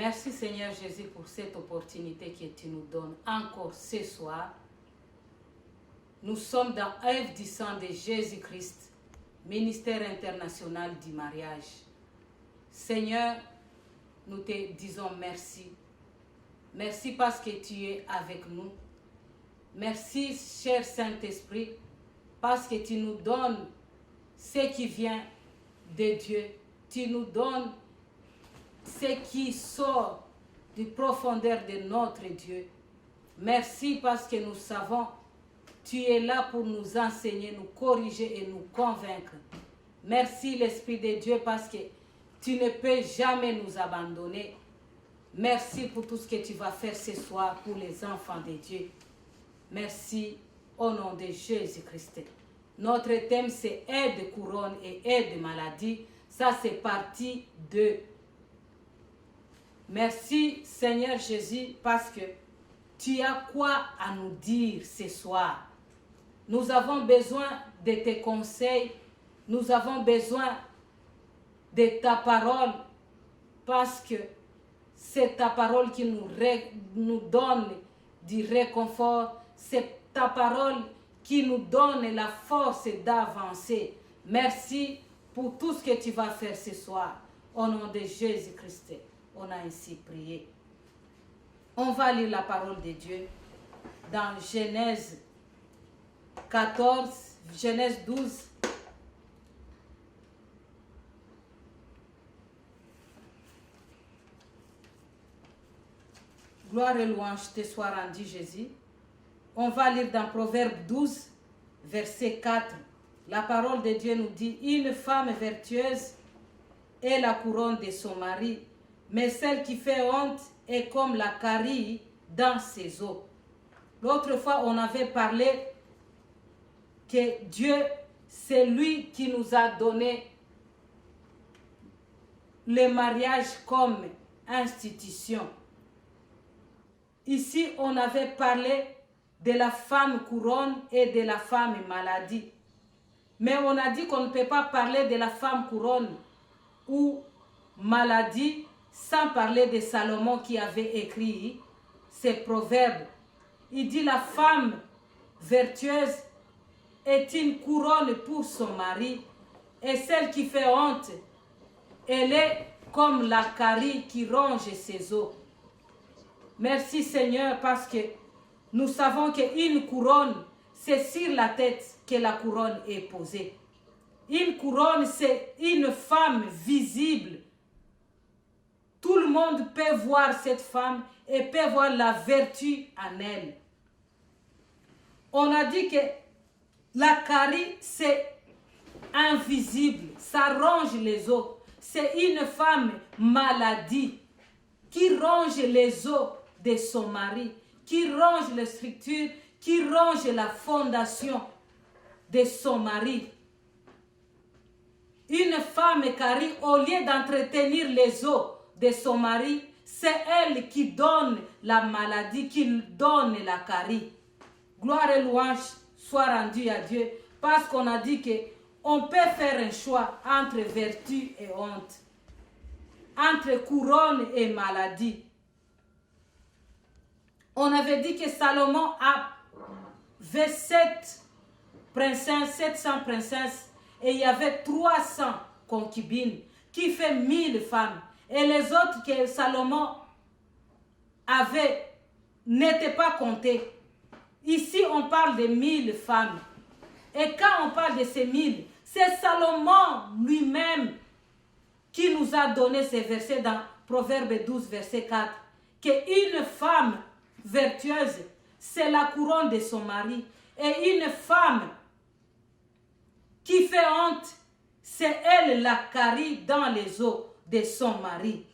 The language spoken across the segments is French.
Merci Seigneur Jésus pour cette opportunité que tu nous donnes encore ce soir. Nous sommes dans œuvre du sang de Jésus-Christ, ministère international du mariage. Seigneur, nous te disons merci. Merci parce que tu es avec nous. Merci, cher Saint-Esprit, parce que tu nous donnes ce qui vient de Dieu. Tu nous donnes ce qui sort du profondeur de notre Dieu. Merci parce que nous savons, tu es là pour nous enseigner, nous corriger et nous convaincre. Merci l'Esprit de Dieu parce que tu ne peux jamais nous abandonner. Merci pour tout ce que tu vas faire ce soir pour les enfants de Dieu. Merci au nom de Jésus-Christ. Notre thème c'est aide, couronne et aide, maladie. Ça c'est partie 2. Merci Seigneur Jésus parce que tu as quoi à nous dire ce soir. Nous avons besoin de tes conseils. Nous avons besoin de ta parole parce que c'est ta parole qui nous donne du réconfort. C'est ta parole qui nous donne la force d'avancer. Merci pour tout ce que tu vas faire ce soir. Au nom de Jésus-Christ, on a ainsi prié. On va lire la parole de Dieu dans Genèse 14, Genèse 12. Gloire et louange te soit rendue, Jésus. On va lire dans Proverbe 12, verset 4. La parole de Dieu nous dit, une femme vertueuse est la couronne de son mari, mais celle qui fait honte est comme la carie dans ses os. L'autre fois, on avait parlé que Dieu, c'est lui qui nous a donné le mariage comme institution. Ici, on avait parlé de la femme couronne et de la femme maladie. Mais on a dit qu'on ne peut pas parler de la femme couronne ou maladie sans parler de Salomon qui avait écrit ces proverbes. Il dit la femme vertueuse est une couronne pour son mari et celle qui fait honte, elle est comme la carie qui ronge ses os. Merci Seigneur parce que nous savons qu'une couronne, c'est sur la tête que la couronne est posée. Une couronne, c'est une femme visible. Tout le monde peut voir cette femme et peut voir la vertu en elle. On a dit que la carie, c'est invisible, ça ronge les os. C'est une femme maladie qui ronge les os de son mari, qui ronge les structures, qui ronge la fondation de son mari. Une femme carie, au lieu d'entretenir les os de son mari, c'est elle qui donne la maladie, qui donne la carie. Gloire et louange soient rendues à Dieu, parce qu'on a dit qu'on peut faire un choix entre vertu et honte, entre couronne et maladie. On avait dit que Salomon avait 700 princesses et il y avait 300 concubines qui fait 1000 femmes. Et les autres que Salomon avait n'étaient pas comptées. Ici, on parle de 1000 femmes. Et quand on parle de ces 1000, c'est Salomon lui-même qui nous a donné ces versets dans Proverbe 12, verset 4. Qu'une femme vertueuse, c'est la couronne de son mari. Et une femme qui fait honte, c'est elle la carie dans les os de son mari.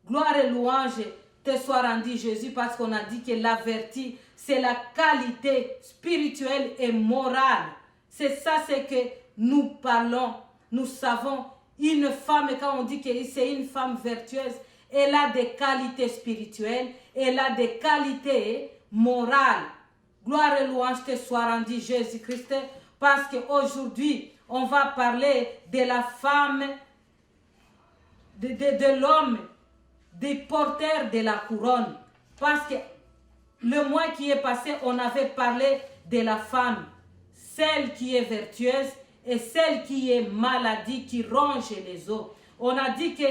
Gloire et louange te soit rendue, Jésus, parce qu'on a dit que la vertu, c'est la qualité spirituelle et morale. C'est ça, c'est que nous parlons. Nous savons, une femme, quand on dit que c'est une femme vertueuse, elle a des qualités spirituelles, elle a des qualités morales. Gloire et louange te soit rendue, Jésus-Christ, parce qu'aujourd'hui, on va parler de la femme, de l'homme, des porteurs de la couronne. Parce que le mois qui est passé, on avait parlé de la femme, celle qui est vertueuse et celle qui est maladie, qui ronge les os. On a dit que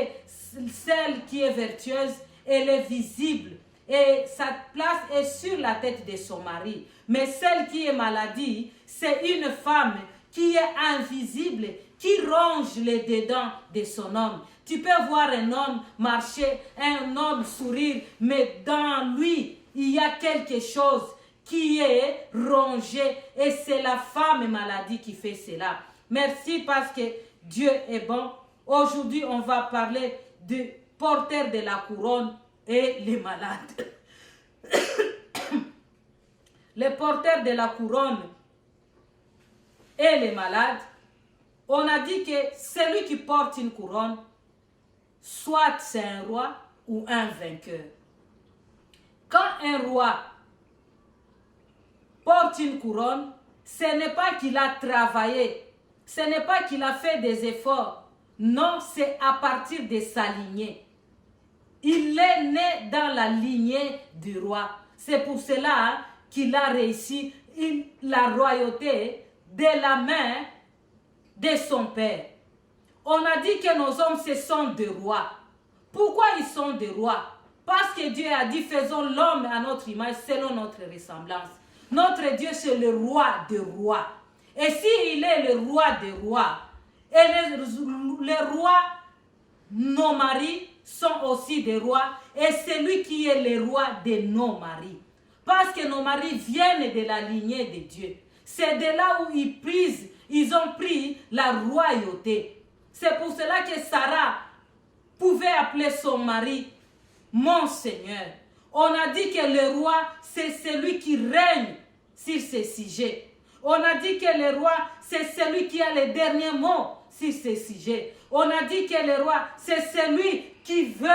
celle qui est vertueuse, elle est visible et sa place est sur la tête de son mari. Mais celle qui est maladie, c'est une femme qui est invisible, qui ronge les dedans de son homme. Tu peux voir un homme marcher, un homme sourire, mais dans lui, il y a quelque chose qui est rongé et c'est la femme maladie qui fait cela. Merci parce que Dieu est bon. Aujourd'hui, on va parler du porteur de la couronne et les malades. Les porteurs de la couronne et les malades, on a dit que celui qui porte une couronne, soit c'est un roi ou un vainqueur. Quand un roi porte une couronne, ce n'est pas qu'il a travaillé, ce n'est pas qu'il a fait des efforts. Non, c'est à partir de sa lignée. Il est né dans la lignée du roi. C'est pour cela qu'il a réussi la royauté de la main de son père. On a dit que nos hommes, ce sont des rois. Pourquoi ils sont des rois? Parce que Dieu a dit, faisons l'homme à notre image, selon notre ressemblance. Notre Dieu, c'est le roi des rois. Et s'il est le roi des rois, et les rois, nos maris, sont aussi des rois, et c'est lui qui est le roi de nos maris. Parce que nos maris viennent de la lignée de Dieu. C'est de là où ils ont pris la royauté. C'est pour cela que Sarah pouvait appeler son mari mon Seigneur. On a dit que le roi, c'est celui qui règne sur ses sujets. On a dit que le roi, c'est celui qui a le dernier mot sur ses sujets. On a dit que le roi, c'est celui qui veut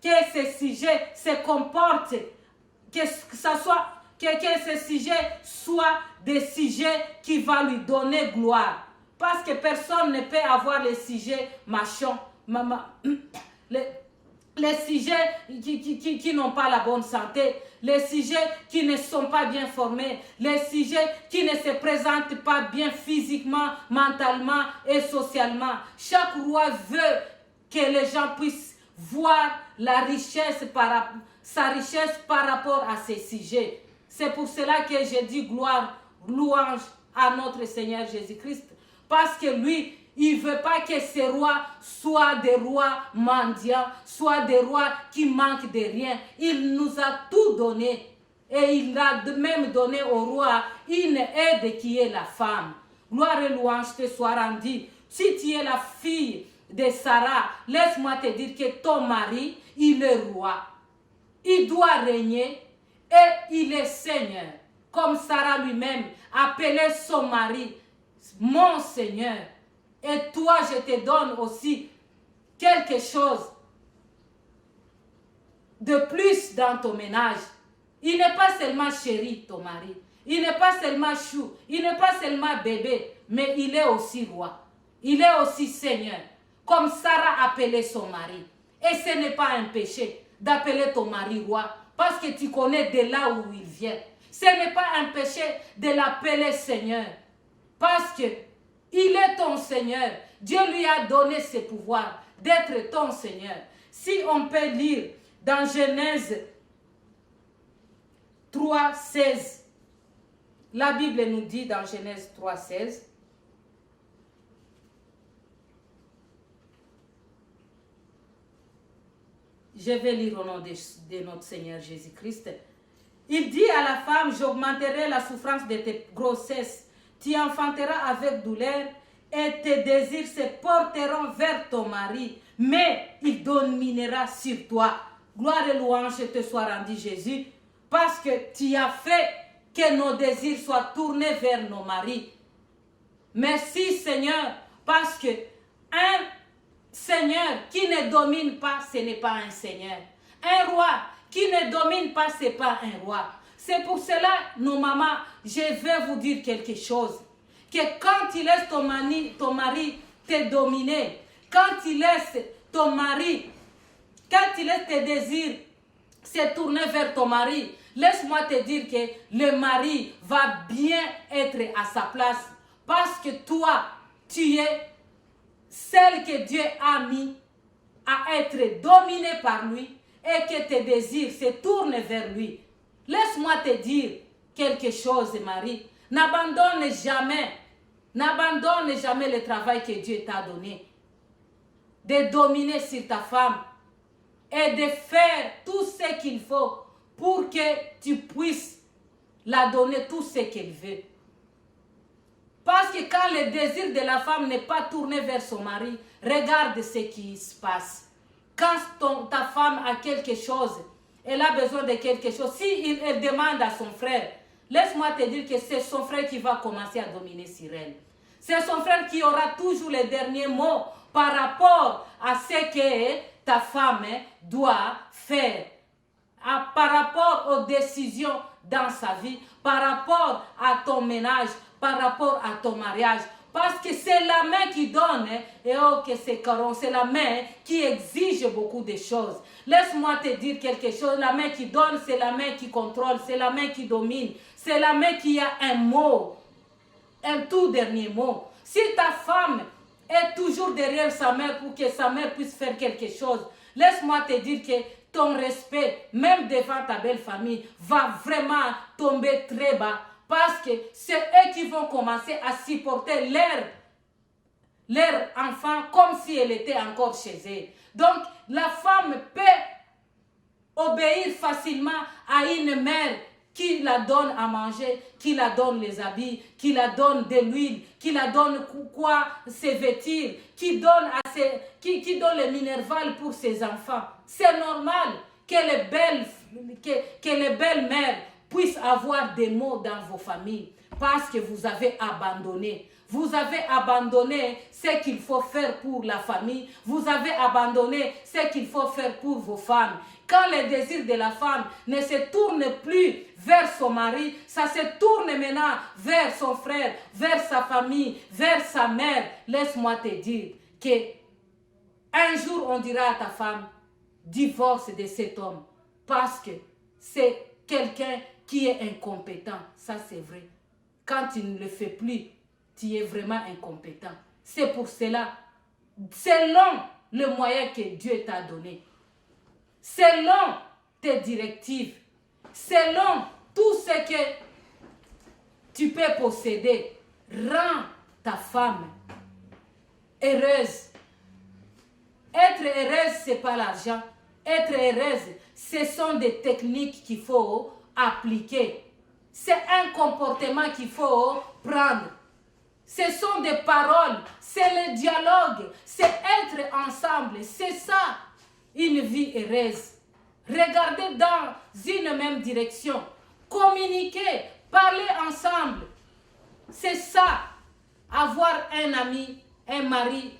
que ses sujets se comportent, que ces sujets soient des sujets qui vont lui donner gloire. Parce que personne ne peut avoir les sujets machons, les sujets qui n'ont pas la bonne santé, les sujets qui ne sont pas bien formés, les sujets qui ne se présentent pas bien physiquement, mentalement et socialement. Chaque roi veut que les gens puissent voir sa richesse par rapport à ces sujets. C'est pour cela que j'ai dit gloire, louange à notre Seigneur Jésus-Christ. Parce que lui, il ne veut pas que ces rois soient des rois mendiants, soient des rois qui manquent de rien. Il nous a tout donné. Et il a même donné au roi une aide qui est la femme. Gloire et louange te soit rendue. Si tu es la fille de Sarah, laisse-moi te dire que ton mari, il est roi. Il doit régner et il est Seigneur. Comme Sarah lui-même appelait son mari mon Seigneur. Et toi, je te donne aussi quelque chose de plus dans ton ménage. Il n'est pas seulement chéri, ton mari. Il n'est pas seulement chou. Il n'est pas seulement bébé. Mais il est aussi roi. Il est aussi Seigneur. Comme Sarah appelait son mari. Et ce n'est pas un péché d'appeler ton mari roi. Parce que tu connais de là où il vient. Ce n'est pas un péché de l'appeler Seigneur. Parce que il est ton Seigneur. Dieu lui a donné ce pouvoir d'être ton Seigneur. Si on peut lire dans Genèse 3,16, la Bible nous dit dans Genèse 3,16, je vais lire au nom de notre Seigneur Jésus-Christ. Il dit à la femme, j'augmenterai la souffrance de tes grossesses. Tu enfanteras avec douleur et tes désirs se porteront vers ton mari, mais il dominera sur toi. Gloire et louange te soit rendue, Jésus, parce que tu as fait que nos désirs soient tournés vers nos maris. Merci Seigneur, parce que un Seigneur qui ne domine pas, ce n'est pas un Seigneur. Un roi qui ne domine pas, ce n'est pas un roi. C'est pour cela, nos mamans, je vais vous dire quelque chose. Que quand tu laisses ton mari te dominer, quand tu laisses ton mari tu laisses tes désirs se tourner vers ton mari, laisse-moi te dire que le mari va bien être à sa place. Parce que toi, tu es celle que Dieu a mis à être dominée par lui et que tes désirs se tournent vers lui. Laisse-moi te dire quelque chose, Marie. N'abandonne jamais le travail que Dieu t'a donné. De dominer sur ta femme et de faire tout ce qu'il faut pour que tu puisses la donner tout ce qu'elle veut. Parce que quand le désir de la femme n'est pas tourné vers son mari, regarde ce qui se passe. Quand ta femme a quelque chose, elle a besoin de quelque chose, si elle demande à son frère, laisse-moi te dire que c'est son frère qui va commencer à dominer sur elle. C'est son frère qui aura toujours les derniers mots par rapport à ce que ta femme doit faire, par rapport aux décisions dans sa vie, par rapport à ton ménage, par rapport à ton mariage. Parce que c'est la main qui donne, et oh que c'est caron, c'est la main qui exige beaucoup de choses. Laisse-moi te dire quelque chose, la main qui donne, c'est la main qui contrôle, c'est la main qui domine, c'est la main qui a un mot, un tout dernier mot. Si ta femme est toujours derrière sa mère pour que sa mère puisse faire quelque chose, laisse-moi te dire que ton respect, même devant ta belle famille, va vraiment tomber très bas. Parce que c'est eux qui vont commencer à supporter leur enfant comme si elle était encore chez eux. Donc, la femme peut obéir facilement à une mère qui la donne à manger, qui la donne les habits, qui la donne de l'huile, qui la donne quoi se vêtir, qui donne les minervales pour ses enfants. C'est normal que les belles mères puissent avoir des mots dans vos familles parce que vous avez abandonné. Vous avez abandonné ce qu'il faut faire pour la famille. Vous avez abandonné ce qu'il faut faire pour vos femmes. Quand le désir de la femme ne se tourne plus vers son mari, ça se tourne maintenant vers son frère, vers sa famille, vers sa mère. Laisse-moi te dire que un jour on dira à ta femme, divorce de cet homme parce que c'est quelqu'un qui est incompétent. Ça c'est vrai. Quand tu ne le fais plus, tu es vraiment incompétent. C'est pour cela, selon le moyen que Dieu t'a donné, selon tes directives, selon tout ce que tu peux posséder, rends ta femme heureuse. Être heureuse, ce n'est pas l'argent. Être heureuse, ce sont des techniques qu'il faut appliquer. C'est un comportement qu'il faut prendre. Ce sont des paroles, c'est le dialogue, c'est être ensemble. C'est ça, une vie heureuse. Regardez dans une même direction. Communiquer, parler ensemble. C'est ça, avoir un ami, un mari,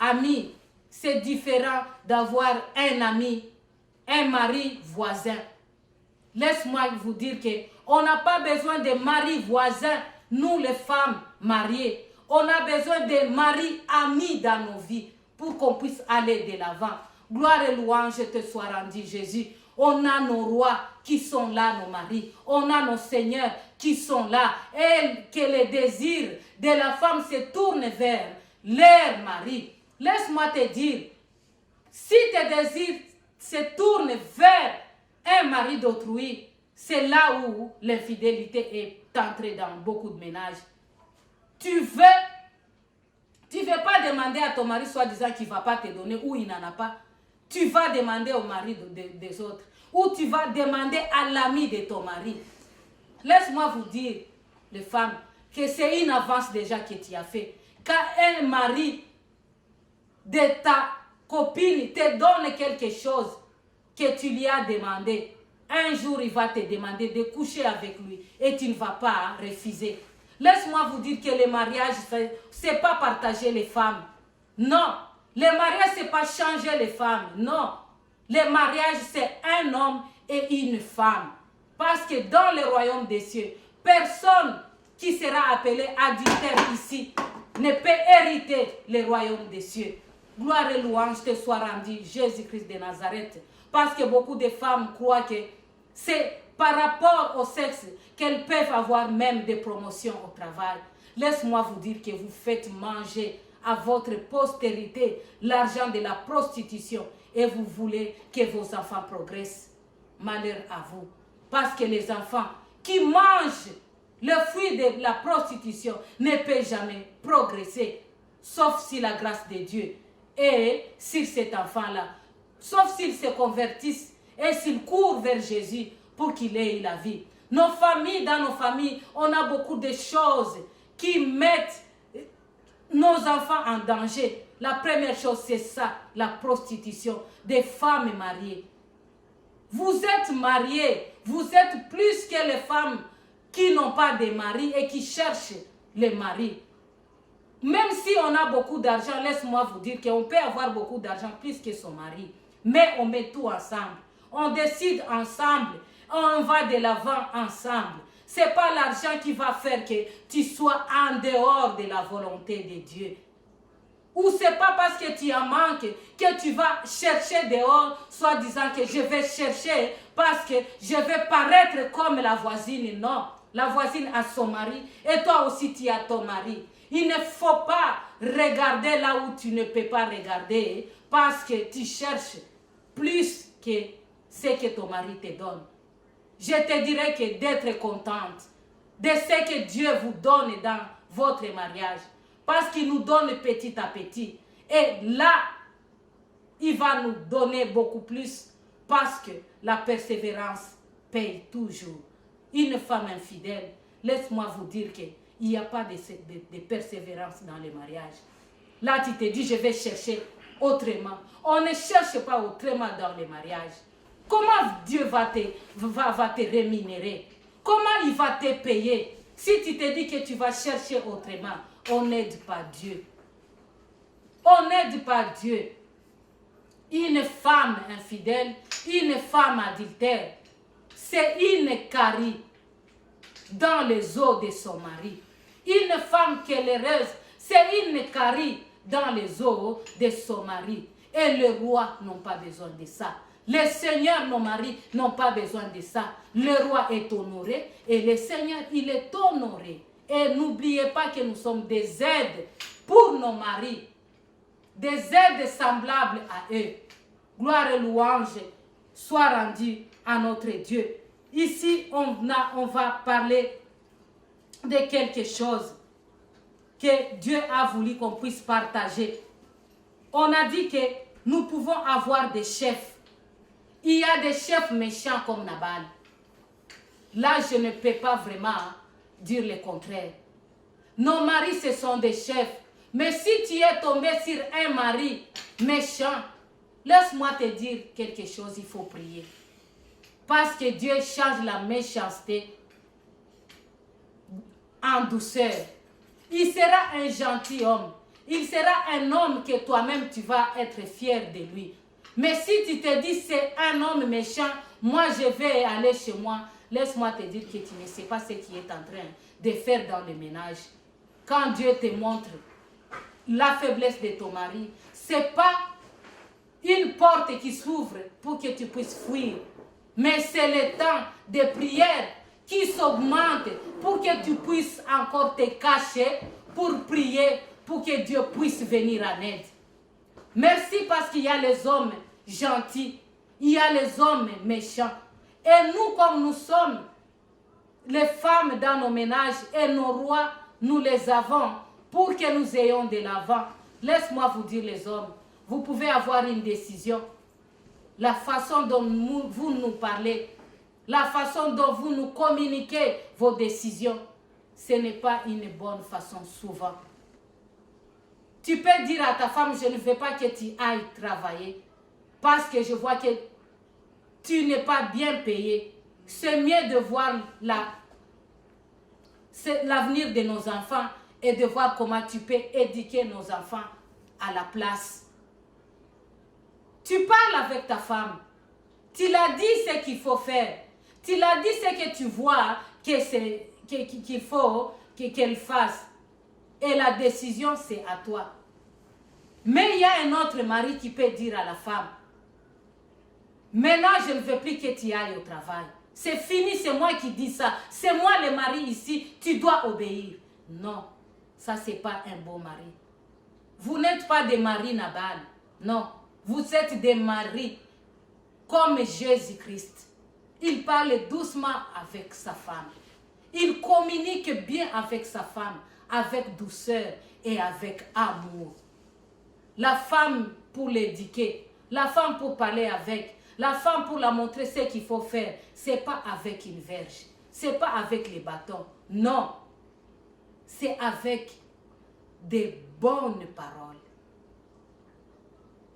ami. C'est différent d'avoir un ami, un mari voisin. Laisse-moi vous dire qu'on n'a pas besoin de mari voisin, nous les femmes mariées. On a besoin de maris amis dans nos vies pour qu'on puisse aller de l'avant. Gloire et louange te soit rendue, Jésus. On a nos rois qui sont là, nos maris. On a nos seigneurs qui sont là. Et que les désirs de la femme se tournent vers leur mari. Laisse-moi te dire, si tes désirs se tournent vers un mari d'autrui, c'est là où l'infidélité est entrée dans beaucoup de ménages. Tu veux pas demander à ton mari soi-disant qu'il ne va pas te donner ou il n'en a pas. Tu vas demander au mari des autres. Ou tu vas demander à l'ami de ton mari. Laisse-moi vous dire, les femmes, que c'est une avance déjà que tu as fait. Quand un mari de ta copine te donne quelque chose que tu lui as demandé, un jour il va te demander de coucher avec lui et tu ne vas pas refuser. Laisse-moi vous dire que le mariage, ce n'est pas partager les femmes. Non. Le mariage, ce n'est pas changer les femmes. Non. Le mariage, c'est un homme et une femme. Parce que dans le royaume des cieux, personne qui sera appelé adultère ici ne peut hériter le royaume des cieux. Gloire et louange te soient rendues, Jésus-Christ de Nazareth. Parce que beaucoup de femmes croient que c'est par rapport au sexe qu'elles peuvent avoir même des promotions au travail. Laisse-moi vous dire que vous faites manger à votre postérité l'argent de la prostitution et vous voulez que vos enfants progressent. Malheur à vous. Parce que les enfants qui mangent le fruit de la prostitution ne peuvent jamais progresser, sauf si la grâce de Dieu est sur cet enfant-là, sauf s'ils se convertissent et s'ils courent vers Jésus pour qu'il ait la vie. Dans nos familles, on a beaucoup de choses qui mettent nos enfants en danger. La première chose, c'est ça, la prostitution des femmes mariées. Vous êtes mariés, vous êtes plus que les femmes qui n'ont pas de mari et qui cherchent les maris. Même si on a beaucoup d'argent, laisse-moi vous dire qu'on peut avoir beaucoup d'argent plus que son mari. Mais on met tout ensemble. On décide ensemble. On va de l'avant ensemble. Ce n'est pas l'argent qui va faire que tu sois en dehors de la volonté de Dieu. Ou ce n'est pas parce que tu en manques que tu vas chercher dehors, soit disant que je vais chercher parce que je vais paraître comme la voisine. Non, la voisine a son mari et toi aussi tu as ton mari. Il ne faut pas regarder là où tu ne peux pas regarder parce que tu cherches plus que ce que ton mari te donne. Je te dirais que d'être contente de ce que Dieu vous donne dans votre mariage. Parce qu'il nous donne petit à petit. Et là, il va nous donner beaucoup plus parce que la persévérance paye toujours. Une femme infidèle, laisse-moi vous dire qu'il n'y a pas de persévérance dans le mariage. Là, tu te dis, je vais chercher autrement. On ne cherche pas autrement dans le mariage. Comment Dieu va te rémunérer? Comment il va te payer? Si tu te dis que tu vas chercher autrement, on n'aide pas Dieu. On n'aide pas Dieu. Une femme infidèle, une femme adultère, c'est une carie dans les os de son mari. Une femme heureuse, c'est une carie dans les os de son mari. Et les rois n'ont pas besoin de ça. Les seigneurs, nos maris, n'ont pas besoin de ça. Le roi est honoré et le seigneur, il est honoré. Et n'oubliez pas que nous sommes des aides pour nos maris. Des aides semblables à eux. Gloire et louange soient rendues à notre Dieu. Ici, on va parler de quelque chose que Dieu a voulu qu'on puisse partager. On a dit que nous pouvons avoir des chefs. Il y a des chefs méchants comme Nabal. Là, je ne peux pas vraiment dire le contraire. Nos maris, ce sont des chefs. Mais si tu es tombé sur un mari méchant, laisse-moi te dire quelque chose, il faut prier. Parce que Dieu change la méchanceté en douceur. Il sera un gentil homme. Il sera un homme que toi-même tu vas être fier de lui. Mais si tu te dis c'est un homme méchant, moi je vais aller chez moi, laisse-moi te dire que tu ne sais pas ce qu'il est en train de faire dans le ménage. Quand Dieu te montre la faiblesse de ton mari, ce n'est pas une porte qui s'ouvre pour que tu puisses fuir. Mais c'est le temps de prière qui s'augmente pour que tu puisses encore te cacher pour prier, pour que Dieu puisse venir en aide. Merci parce qu'il y a les hommes gentils, il y a les hommes méchants. Et nous, comme nous sommes les femmes dans nos ménages et nos rois, nous les avons pour que nous ayons de l'avant. Laisse-moi vous dire les hommes, vous pouvez avoir une décision. La façon dont vous nous parlez, la façon dont vous nous communiquez vos décisions, ce n'est pas une bonne façon souvent. Tu peux dire à ta femme, je ne veux pas que tu ailles travailler parce que je vois que tu n'es pas bien payé. C'est mieux de voir l'avenir de nos enfants et de voir comment tu peux éduquer nos enfants à la place. Tu parles avec ta femme. Tu l'as dit ce qu'il faut faire. Tu l'as dit ce que tu vois qu'il faut qu'elle fasse. Et la décision, c'est à toi. Mais il y a un autre mari qui peut dire à la femme, maintenant je ne veux plus que tu ailles au travail. C'est fini, c'est moi qui dis ça. C'est moi le mari ici, tu dois obéir. Non, ça c'est pas un beau mari. Vous n'êtes pas des maris Nabal. Non, vous êtes des maris comme Jésus-Christ. Il parle doucement avec sa femme. Il communique bien avec sa femme, avec douceur et avec amour. La femme pour l'éduquer, la femme pour parler avec, la femme pour la montrer ce qu'il faut faire. Ce n'est pas avec une verge, ce n'est pas avec les bâtons. Non, c'est avec des bonnes paroles.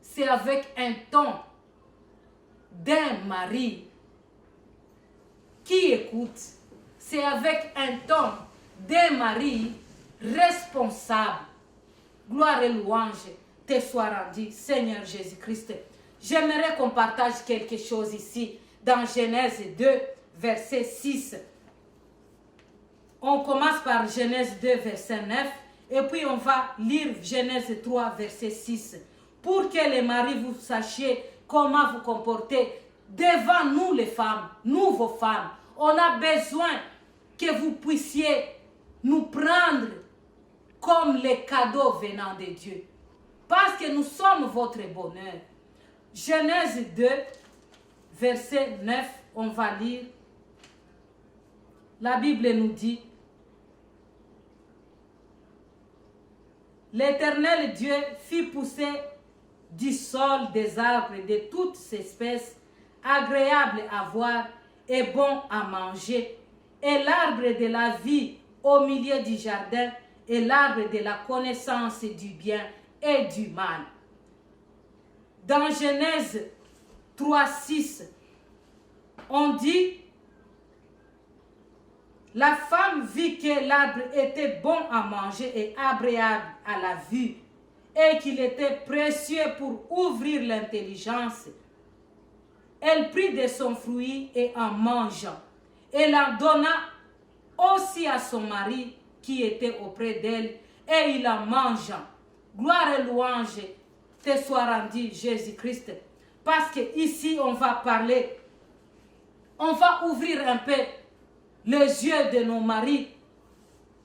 C'est avec un ton d'un mari qui écoute. C'est avec un ton d'un mari responsable. Gloire et louange te soient rendues, Seigneur Jésus-Christ. J'aimerais qu'on partage quelque chose ici dans Genèse 2, verset 6. On commence par Genèse 2, verset 9, et puis on va lire Genèse 3, verset 6. Pour que les maris vous sachiez comment vous comporter devant nous les femmes, nous vos femmes. On a besoin que vous puissiez nous prendre comme les cadeaux venant de Dieu. Parce que nous sommes votre bonheur. Genèse 2, verset 9, on va lire. La Bible nous dit, l'Éternel Dieu fit pousser du sol des arbres de toutes espèces, agréables à voir et bons à manger, et l'arbre de la vie au milieu du jardin, et l'arbre de la connaissance du bien et du mal. Dans Genèse 3, 6, on dit, la femme vit que l'arbre était bon à manger et agréable à la vue, et qu'il était précieux pour ouvrir l'intelligence. Elle prit de son fruit et en mangeant, elle en donna aussi à son mari qui était auprès d'elle, et il en mangeant. Gloire et louange te soit rendue, Jésus-Christ. Parce que ici on va parler, on va ouvrir un peu les yeux de nos maris.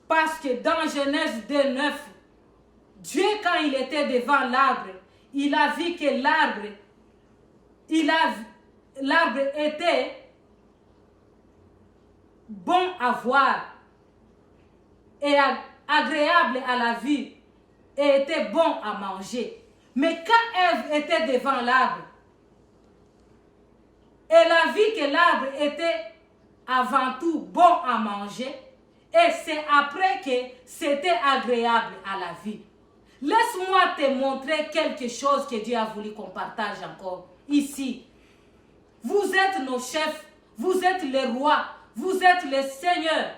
Parce que dans Genèse 2, 9, Dieu, quand il était devant l'arbre, il a vu que l'arbre était bon à voir et agréable à la vue et était bon à manger. Mais quand Ève était devant l'arbre, elle a vu que l'arbre était avant tout bon à manger et c'est après que c'était agréable à la vue. Laisse-moi te montrer quelque chose que Dieu a voulu qu'on partage encore ici. Vous êtes nos chefs, vous êtes les rois, vous êtes les seigneurs.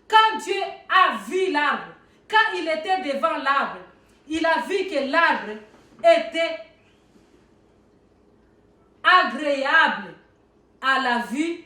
Quand Dieu a vu l'arbre, quand il était devant l'arbre, il a vu que l'arbre était agréable à la vue,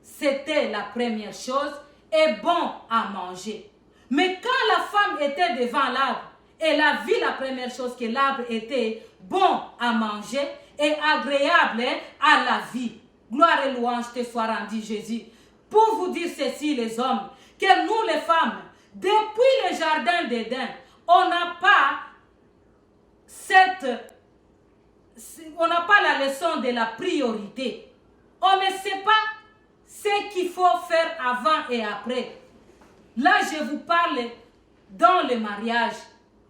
c'était la première chose, et bon à manger. Mais quand la femme était devant l'arbre, elle a vu la première chose, que l'arbre était bon à manger et agréable à la vie. Gloire et louange te soit rendue, Jésus. Pour vous dire ceci, les hommes, que nous les femmes, depuis le jardin d'Éden, on n'a pas la leçon de la priorité. On ne sait pas ce qu'il faut faire avant et après. Là, je vous parle dans le mariage,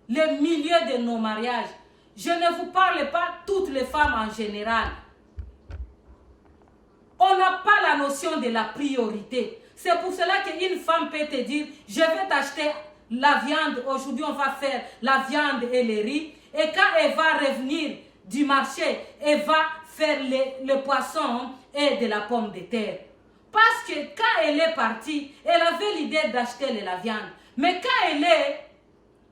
le milieu de nos mariages. Je ne vous parle pas toutes les femmes en général. On n'a pas la notion de la priorité. C'est pour cela qu'une femme peut te dire, je vais t'acheter la viande, aujourd'hui on va faire la viande et le riz. Et quand elle va revenir du marché, elle va faire le poisson et de la pomme de terre. Parce que quand elle est partie, elle avait l'idée d'acheter la viande. Mais quand elle est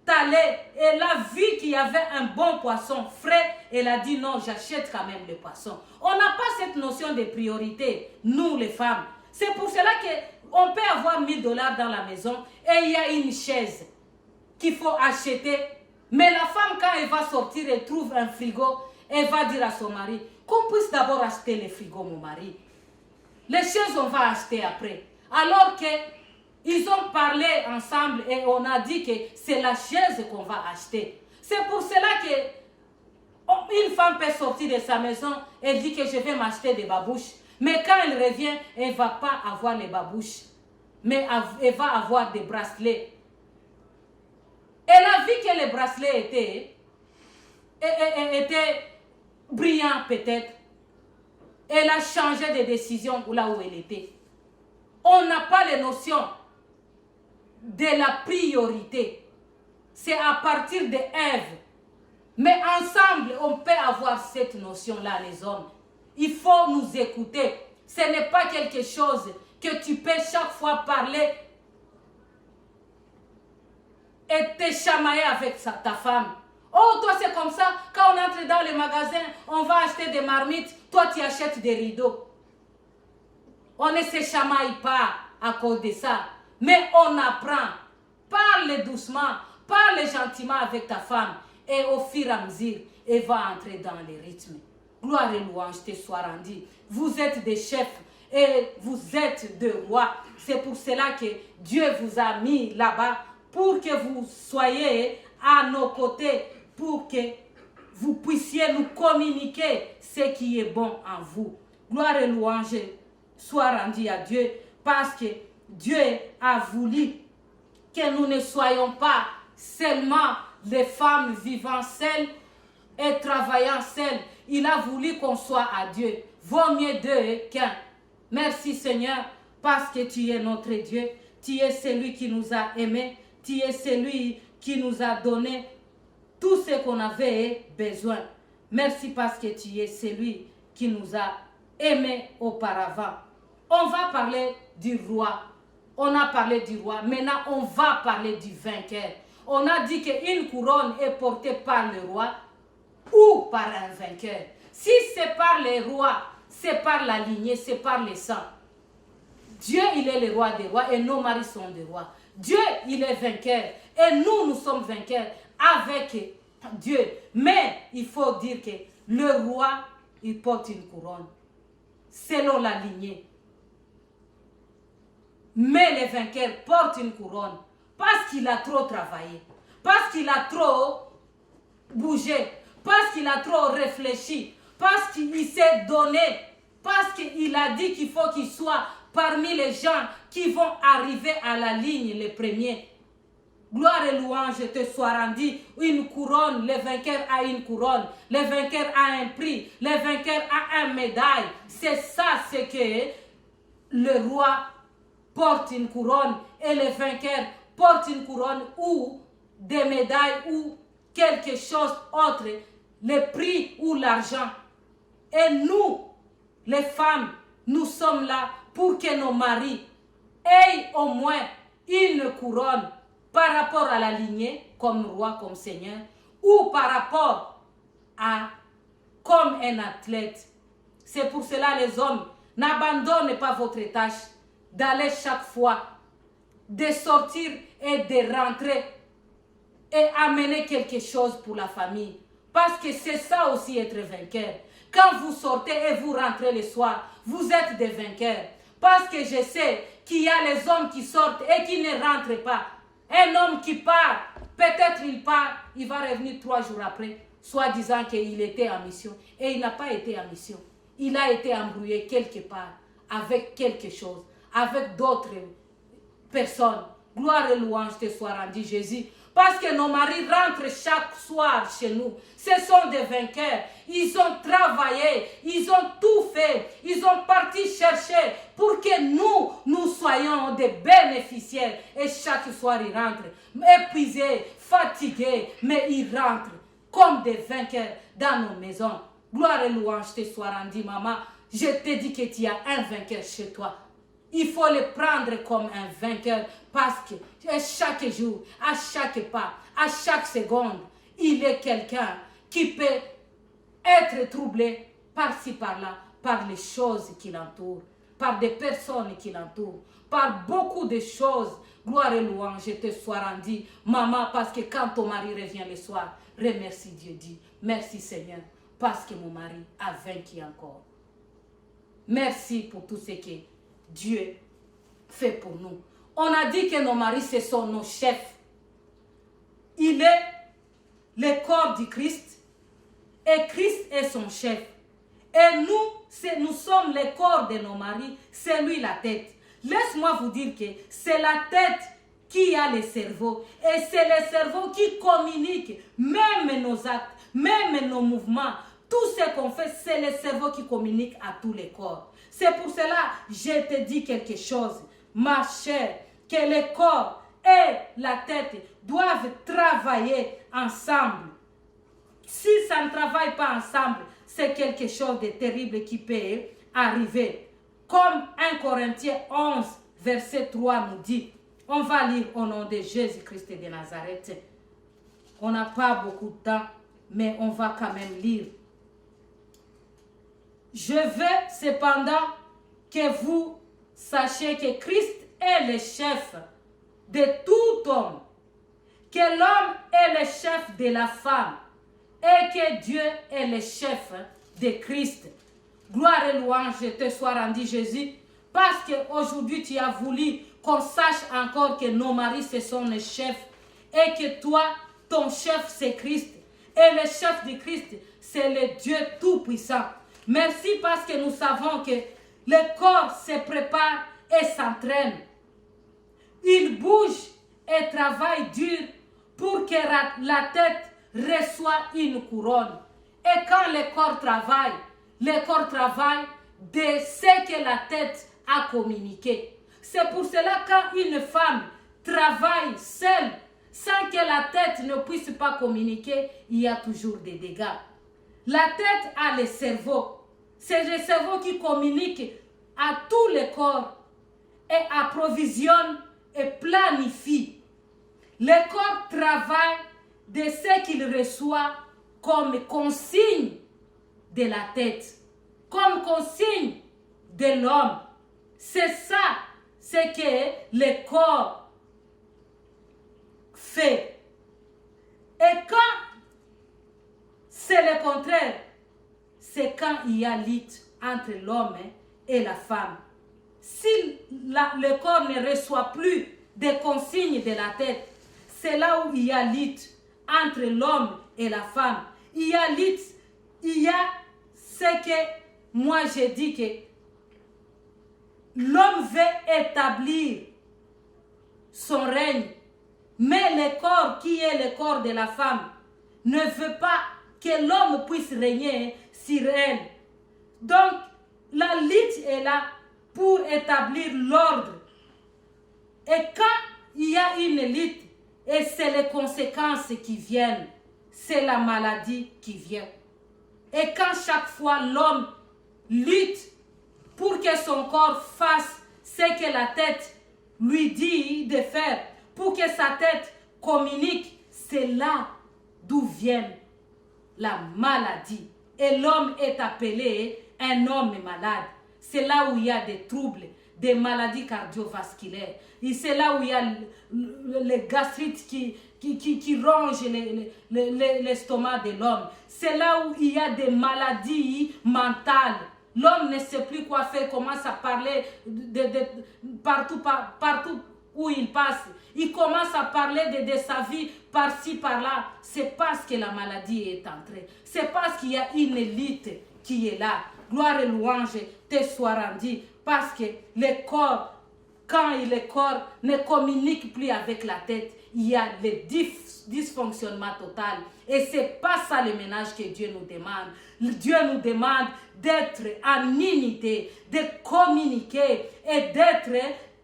allée, elle a vu qu'il y avait un bon poisson frais. Elle a dit non, j'achète quand même le poisson. On n'a pas cette notion de priorité, nous les femmes. C'est pour cela qu'on peut avoir $1000 dans la maison et il y a une chaise qu'il faut acheter Mais la femme, quand elle va sortir et trouve un frigo, elle va dire à son mari, qu'on puisse d'abord acheter le frigo, mon mari. Les choses, on va acheter après. Alors qu'ils ont parlé ensemble et on a dit que c'est la chaise qu'on va acheter. C'est pour cela que une femme peut sortir de sa maison et dit que je vais m'acheter des babouches. Mais quand elle revient, elle ne va pas avoir les babouches. Mais elle va avoir des bracelets. Elle a vu que les bracelets étaient brillants peut-être. Elle a changé de décision là où elle était. On n'a pas les notions de la priorité. C'est à partir de Ève. Mais ensemble, on peut avoir cette notion-là, les hommes. Il faut nous écouter. Ce n'est pas quelque chose que tu peux chaque fois parler et te chamailler avec ta femme. Oh, toi c'est comme ça, quand on entre dans les magasins, on va acheter des marmites, toi tu achètes des rideaux. On ne se chamaille pas à cause de ça, mais on apprend. Parle doucement, parle gentiment avec ta femme et au fur et à mesure, elle va entrer dans les rythmes. Gloire et louange te soit rendue. Vous êtes des chefs et vous êtes des rois. C'est pour cela que Dieu vous a mis là-bas pour que vous soyez à nos côtés, pour que vous puissiez nous communiquer ce qui est bon en vous. Gloire et louange soit rendue à Dieu parce que Dieu a voulu que nous ne soyons pas seulement des femmes vivant seules et travaillant seules. Il a voulu qu'on soit à Dieu. Vaut mieux deux qu'un. Merci Seigneur parce que tu es notre Dieu. Tu es celui qui nous a aimés. Tu es celui qui nous a donné tout ce qu'on avait besoin. Merci parce que tu es celui qui nous a aimés auparavant. On va parler du roi. On a parlé du roi. Maintenant, on va parler du vainqueur. On a dit qu'une couronne est portée par le roi ou par un vainqueur. Si c'est par les rois, c'est par la lignée, c'est par le sang. Dieu, il est le roi des rois et nos maris sont des rois. Dieu, il est vainqueur et nous sommes vainqueurs avec Dieu. Mais il faut dire que le roi, il porte une couronne selon la lignée. Mais le vainqueur porte une couronne parce qu'il a trop travaillé, parce qu'il a trop bougé, parce qu'il a trop réfléchi, parce qu'il s'est donné, parce qu'il a dit qu'il faut qu'il soit parmi les gens qui vont arriver à la ligne les premiers. Gloire et louange te soit rendue. Une couronne, le vainqueur a une couronne, le vainqueur a un prix, le vainqueur a une médaille. C'est ça ce que le roi porte une couronne et le vainqueur porte une couronne ou des médailles ou quelque chose autre, le prix ou l'argent. Et nous, les femmes, nous sommes là pour que nos maris aient au moins une couronne par rapport à la lignée, comme roi, comme seigneur, ou par rapport à comme un athlète. C'est pour cela les hommes, n'abandonnez pas votre tâche d'aller chaque fois, de sortir et de rentrer et amener quelque chose pour la famille. Parce que c'est ça aussi être vainqueur. Quand vous sortez et vous rentrez le soir, vous êtes des vainqueurs. Parce que je sais qu'il y a les hommes qui sortent et qui ne rentrent pas. Un homme qui part, peut-être il part, il va revenir 3 jours après, soit disant qu'il était en mission. Et il n'a pas été en mission. Il a été embrouillé quelque part avec quelque chose, avec d'autres personnes. Gloire et louange te soit rendue, Jésus. Parce que nos maris rentrent chaque soir chez nous. Ce sont des vainqueurs. Ils ont travaillé. Ils ont tout fait. Ils ont parti chercher pour que nous soyons des bénéficiaires. Et chaque soir, ils rentrent épuisés, fatigués. Mais ils rentrent comme des vainqueurs dans nos maisons. Gloire et louange te soit rendue, maman. Je te dis que tu as un vainqueur chez toi. Il faut le prendre comme un vainqueur parce que chaque jour, à chaque pas, à chaque seconde, il est quelqu'un qui peut être troublé par-ci, par-là, par les choses qui l'entourent. par des personnes qui l'entourent, par beaucoup de choses. Gloire et louange te soient rendues, maman, parce que quand ton mari revient le soir, remercie Dieu, dis merci Seigneur, parce que mon mari a vaincu encore. Merci pour tout ce que Dieu fait pour nous. On a dit que nos maris, ce sont nos chefs. Il est le corps du Christ et Christ est son chef. Et nous sommes le corps de nos maris, c'est lui la tête. Laisse-moi vous dire que c'est la tête qui a le cerveau. Et c'est le cerveau qui communique même nos actes, même nos mouvements. Tout ce qu'on fait, c'est le cerveau qui communique à tous les corps. C'est pour cela que je te dis quelque chose, ma chère, que le corps et la tête doivent travailler ensemble. Si ça ne travaille pas ensemble, c'est quelque chose de terrible qui peut arriver. Comme 1 Corinthiens 11, verset 3 nous dit, on va lire au nom de Jésus-Christ de Nazareth. On n'a pas beaucoup de temps, mais on va quand même lire. Je veux cependant que vous sachiez que Christ est le chef de tout homme, que l'homme est le chef de la femme et que Dieu est le chef de Christ. Gloire et louange te soient rendues, Jésus, parce qu'aujourd'hui tu as voulu qu'on sache encore que nos maris ce sont les chefs et que toi, ton chef c'est Christ. Et le chef de Christ, c'est le Dieu Tout-Puissant. Merci parce que nous savons que le corps se prépare et s'entraîne. Il bouge et travaille dur pour que la tête reçoit une couronne. Et quand le corps travaille de ce que la tête a communiqué. C'est pour cela quand une femme travaille seule, sans que la tête ne puisse pas communiquer, il y a toujours des dégâts. La tête a le cerveau. C'est le cerveau qui communique à tous les corps et approvisionne et planifie. Le corps travaille de ce qu'il reçoit comme consigne de la tête, comme consigne de l'homme. C'est ça ce que le corps fait. Et quand c'est le contraire, c'est quand il y a lutte entre l'homme et la femme. Si le corps ne reçoit plus des consignes de la tête, c'est là où il y a lutte entre l'homme et la femme. Il y a lutte, il y a ce que moi j'ai dit que l'homme veut établir son règne, mais le corps qui est le corps de la femme ne veut pas que l'homme puisse régner sur elle. Donc, la lutte est là pour établir l'ordre. Et quand il y a une lutte, et c'est les conséquences qui viennent, c'est la maladie qui vient. Et quand chaque fois l'homme lutte pour que son corps fasse ce que la tête lui dit de faire, pour que sa tête communique, c'est là d'où vient la maladie. Et l'homme est appelé un homme malade. C'est là où il y a des troubles, des maladies cardiovasculaires. Et c'est là où il y a le gastrite qui ronge l'estomac de l'homme. C'est là où il y a des maladies mentales. L'homme ne sait plus quoi faire, commence à parler partout où il passe. Il commence à parler de sa vie par-ci, par-là. C'est parce que la maladie est entrée. C'est parce qu'il y a une élite qui est là. Gloire et louange te soient rendues. Parce que le corps, quand le corps ne communique plus avec la tête, il y a le dysfonctionnement total. Et ce n'est pas ça le ménage que Dieu nous demande. Dieu nous demande d'être en unité, de communiquer et d'être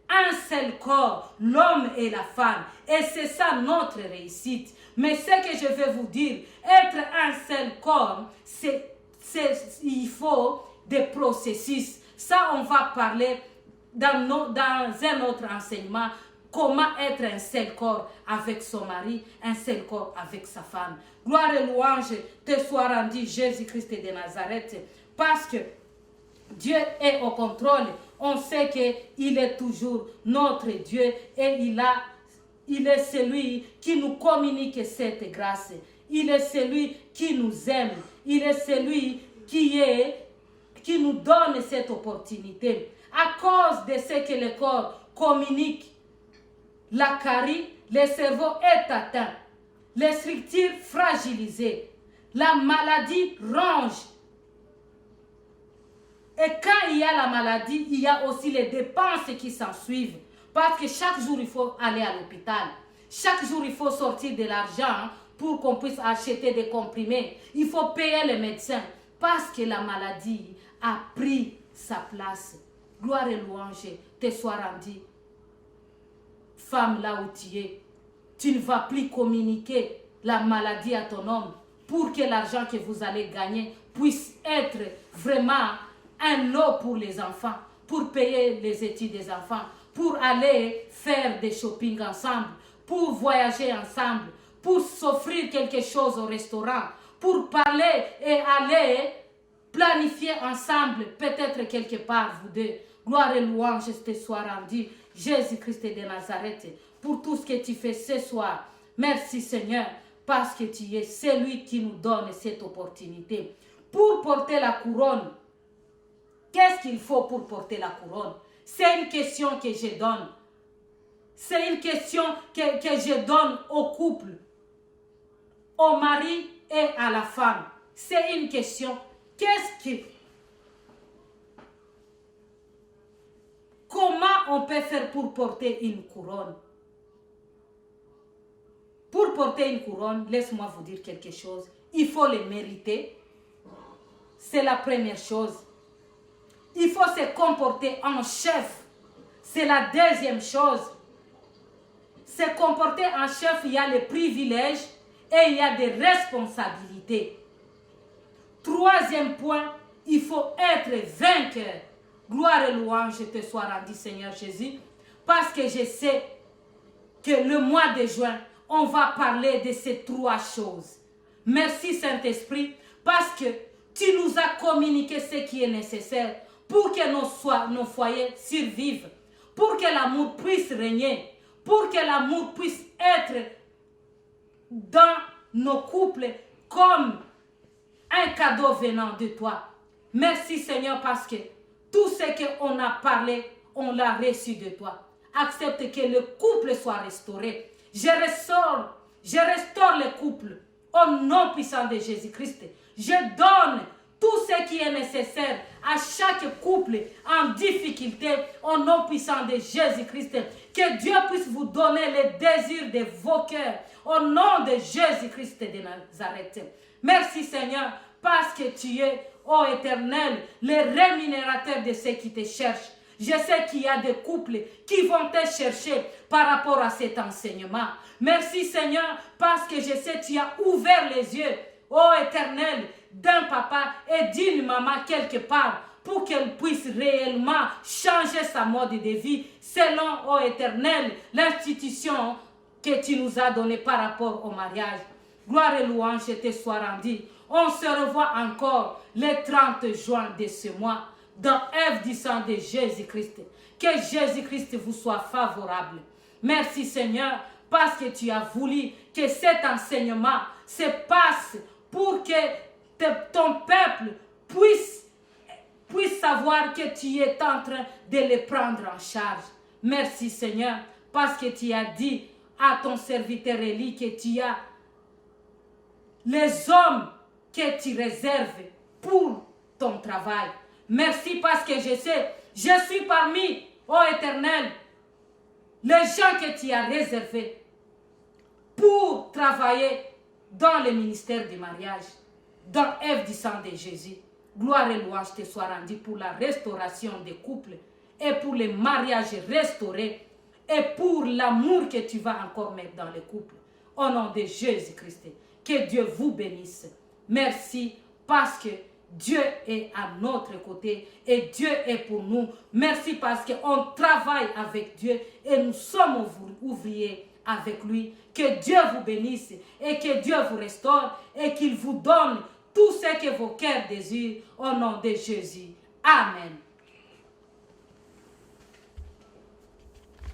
un seul corps, l'homme et la femme. Et c'est ça notre réussite. Mais ce que je vais vous dire, être un seul corps, il faut des processus. Ça, on va parler dans un autre enseignement. Comment être un seul corps avec son mari, un seul corps avec sa femme. Gloire et louange te soient rendues, Jésus-Christ de Nazareth. Parce que Dieu est au contrôle. On sait qu'il est toujours notre Dieu et il est celui qui nous communique cette grâce. Il est celui qui nous aime. Il est celui qui nous donne cette opportunité. À cause de ce que le corps communique, la carie, le cerveau est atteint, les structures fragilisées, la maladie ronge. Et quand il y a la maladie, il y a aussi les dépenses qui s'en suivent. Parce que chaque jour, il faut aller à l'hôpital. Chaque jour, il faut sortir de l'argent pour qu'on puisse acheter des comprimés. Il faut payer les médecins parce que la maladie a pris sa place. Gloire et louange te soient rendues. Femme, là où tu es, tu ne vas plus communiquer la maladie à ton homme pour que l'argent que vous allez gagner puisse être vraiment un lot pour les enfants, pour payer les études des enfants, pour aller faire des shopping ensemble, pour voyager ensemble, pour s'offrir quelque chose au restaurant, pour parler et aller planifier ensemble, peut-être quelque part, vous deux. Gloire et louange te soient rendues, Jésus-Christ de Nazareth, pour tout ce que tu fais ce soir. Merci Seigneur, parce que tu es celui qui nous donne cette opportunité. Pour porter la couronne, qu'est-ce qu'il faut pour porter la couronne? C'est une question que je donne. C'est une question que je donne au couple, au mari et à la femme. C'est une question. Comment on peut faire pour porter une couronne? Pour porter une couronne, laisse-moi vous dire quelque chose. Il faut le mériter. C'est la première chose. Il faut se comporter en chef. C'est la deuxième chose. Se comporter en chef, il y a les privilèges et il y a des responsabilités. Troisième point, il faut être vainqueur. Gloire et louange te soient rendues, Seigneur Jésus, parce que je sais que le mois de juin, on va parler de ces trois choses. Merci Saint-Esprit, parce que tu nous as communiqué ce qui est nécessaire pour que nos foyers survivent, pour que l'amour puisse régner, pour que l'amour puisse être dans nos couples comme un cadeau venant de toi. Merci Seigneur, parce que tout ce qu'on a parlé, on l'a reçu de toi. Accepte que le couple soit restauré. Je restaure le couple au nom puissant de Jésus-Christ. Je donne tout ce qui est nécessaire à chaque couple en difficulté au nom puissant de Jésus-Christ. Que Dieu puisse vous donner les désirs de vos cœurs au nom de Jésus-Christ de Nazareth. Merci Seigneur, parce que tu es, ô Éternel, le rémunérateur de ceux qui te cherchent. Je sais qu'il y a des couples qui vont te chercher par rapport à cet enseignement. Merci Seigneur, parce que je sais que tu as ouvert les yeux, ô Éternel, d'un papa et d'une maman quelque part, pour qu'elle puisse réellement changer sa mode de vie selon, ô Éternel, l'institution que tu nous as donnée par rapport au mariage. Gloire et louange te soient rendues. On se revoit encore le 30 juin de ce mois dans Ève du sang de Jésus-Christ. Que Jésus-Christ vous soit favorable. Merci Seigneur, parce que tu as voulu que cet enseignement se passe pour que ton peuple puisse savoir que tu es en train de les prendre en charge. Merci Seigneur, parce que tu as dit à ton serviteur Élie que tu as les hommes que tu réserves pour ton travail. Merci parce que je sais, je suis parmi, ô Éternel, les gens que tu as réservés pour travailler dans le ministère du mariage, dans Ève du sang de Jésus. Gloire et louange te soient rendues pour la restauration des couples et pour les mariages restaurés et pour l'amour que tu vas encore mettre dans les couples. Au nom de Jésus-Christ, que Dieu vous bénisse. Merci parce que Dieu est à notre côté et Dieu est pour nous. Merci parce qu'on travaille avec Dieu et nous sommes ouvriers avec lui. Que Dieu vous bénisse et que Dieu vous restaure et qu'il vous donne tout ce que vos cœurs désirent au nom de Jésus. Amen.